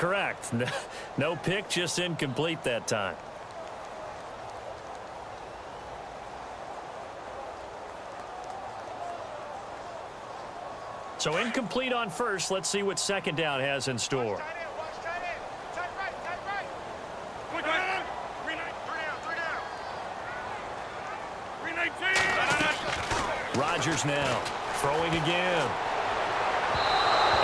correct. No pick, just incomplete that time. So incomplete on first. Let's see what second down has in store. Rodgers now throwing again.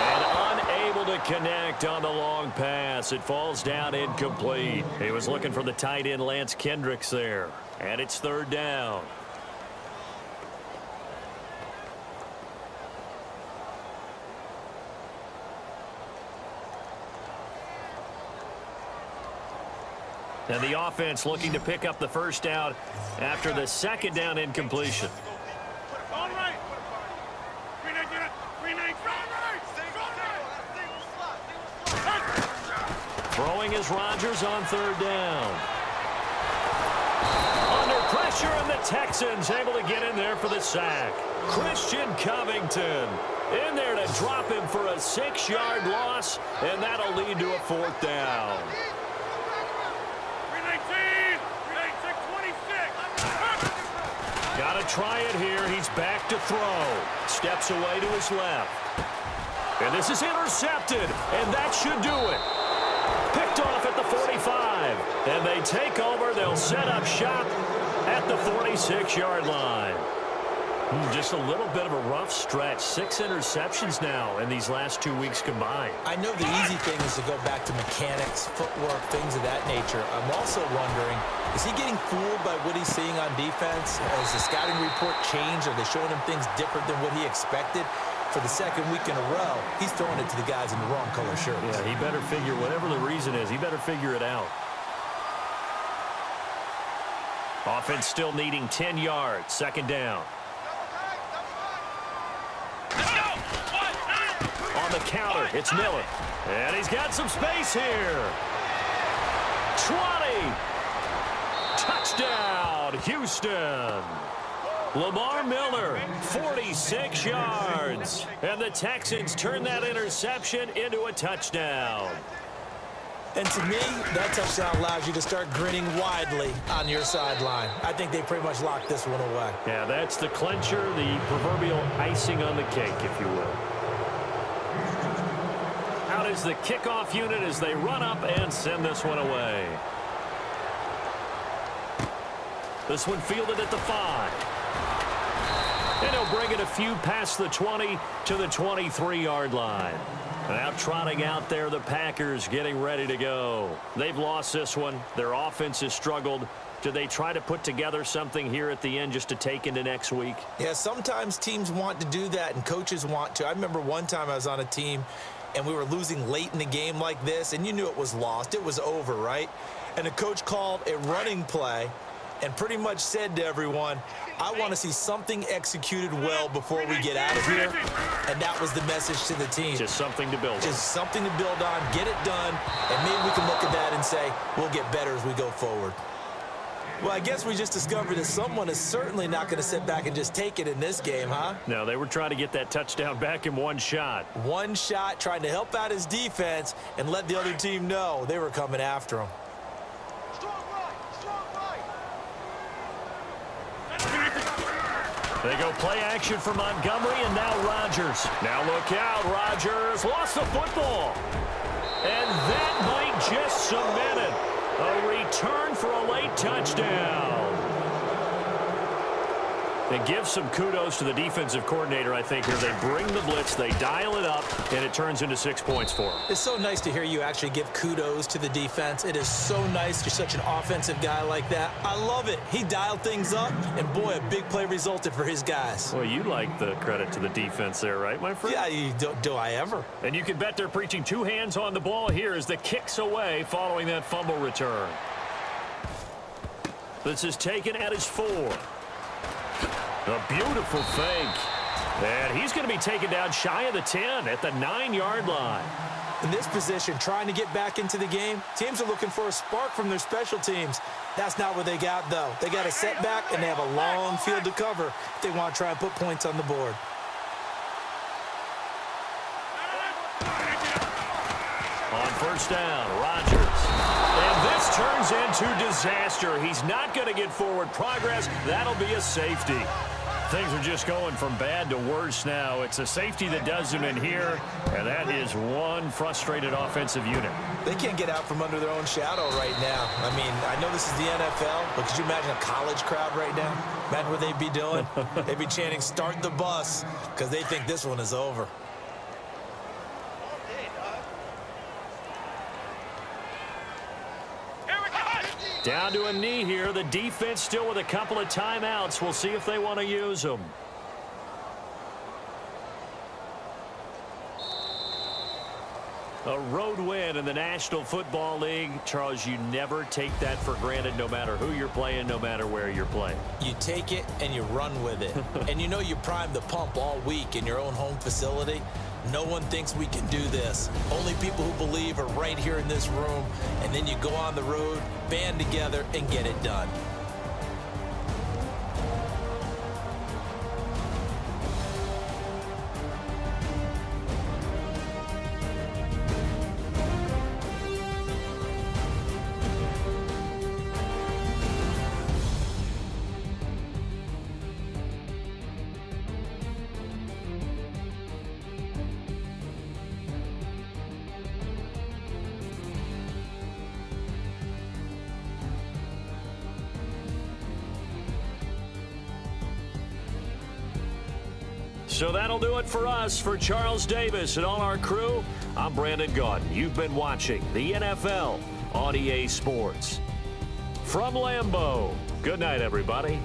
And unable to connect on the long pass. It falls down incomplete. He was looking for the tight end Lance Kendricks there. And it's third down. And the offense looking to pick up the first down after the second down incompletion. Throwing is Rodgers on third down. Under pressure, and the Texans able to get in there for the sack. Christian Covington in there to drop him for a 6-yard loss, and that'll lead to a fourth down. Got to try it here. He's back to throw. Steps away to his left. And this is intercepted, and that should do it. Picked off at the 45. And they take over. They'll set up shop at the 46-yard line. Just a little bit of a rough stretch. 6 interceptions now in these last 2 weeks combined. I know the easy thing is to go back to mechanics, footwork, things of that nature. I'm also wondering, is he getting fooled by what he's seeing on defense? Has the scouting report changed? Are they showing him things different than what he expected? For the second week in a row, he's throwing it to the guys in the wrong color shirts. Yeah, he better figure, whatever the reason is, he better figure it out. Offense still needing 10 yards. Second down. On the counter, it's Miller. And he's got some space here. 20. Touchdown, Houston. Lamar Miller, 46 yards. And the Texans turn that interception into a touchdown. And to me, that touchdown allows you to start grinning widely on your sideline. I think they pretty much locked this one away. Yeah, that's the clincher, the proverbial icing on the cake, if you will. Out is the kickoff unit as they run up and send this one away. This one fielded at the 5. And he'll bring it a few past the 20 to the 23-yard line. Now trotting out there, the Packers getting ready to go. They've lost this one. Their offense has struggled. Do they try to put together something here at the end just to take into next week? Yeah, sometimes teams want to do that and coaches want to. I remember one time I was on a team and we were losing late in the game like this, and you knew it was lost. It was over, right? And the coach called a running play and pretty much said to everyone, I want to see something executed well before we get out of here. And that was the message to the team. Just something to build on. Just something to build on, get it done, and maybe we can look at that and say, we'll get better as we go forward. Well, I guess we just discovered that someone is certainly not going to sit back and just take it in this game, huh? No, they were trying to get that touchdown back in one shot. One shot, trying to help out his defense and let the other team know they were coming after him. They go play action for Montgomery, and now Rodgers. Now look out, Rodgers lost the football. And that might just cement it. A return for a late touchdown. And give some kudos to the defensive coordinator, I think, here. They bring the blitz, they dial it up, and it turns into 6 points for them. It's so nice to hear you actually give kudos to the defense. It is so nice. You're such an offensive guy like that. I love it. He dialed things up, and boy, a big play resulted for his guys. Well, you like the credit to the defense there, right, my friend? Yeah, do I ever? And you can bet they're preaching 2 hands on the ball here as the kick's away following that fumble return. This is taken at his 4. A beautiful fake. And he's going to be taken down shy of the 10 at the 9-yard line. In this position, trying to get back into the game, teams are looking for a spark from their special teams. That's not what they got, though. They got a setback, and they have a long field to cover if they want to try and put points on the board. On first down. Rodgers. And this turns into disaster. He's not going to get forward progress. That'll be a safety. Things are just going from bad to worse now. It's a safety that does them in here, and that is one frustrated offensive unit. They can't get out from under their own shadow right now. I mean, I know this is the NFL, but could you imagine a college crowd right now? Imagine what they'd be doing. They'd be chanting, "Start the bus," because they think this one is over. Down to a knee here. The defense still with a couple of timeouts. We'll see if they want to use them. A road win in the National Football League. Charles, you never take that for granted no matter who you're playing, no matter where you're playing. You take it and you run with it. And you know you primed the pump all week in your own home facility. No one thinks we can do this. Only people who believe are right here in this room. And then you go on the road, band together, and get it done. So that'll do it for us. For Charles Davis and all our crew, I'm Brandon Gaudin. You've been watching the NFL on EA Sports. From Lambeau, good night, everybody.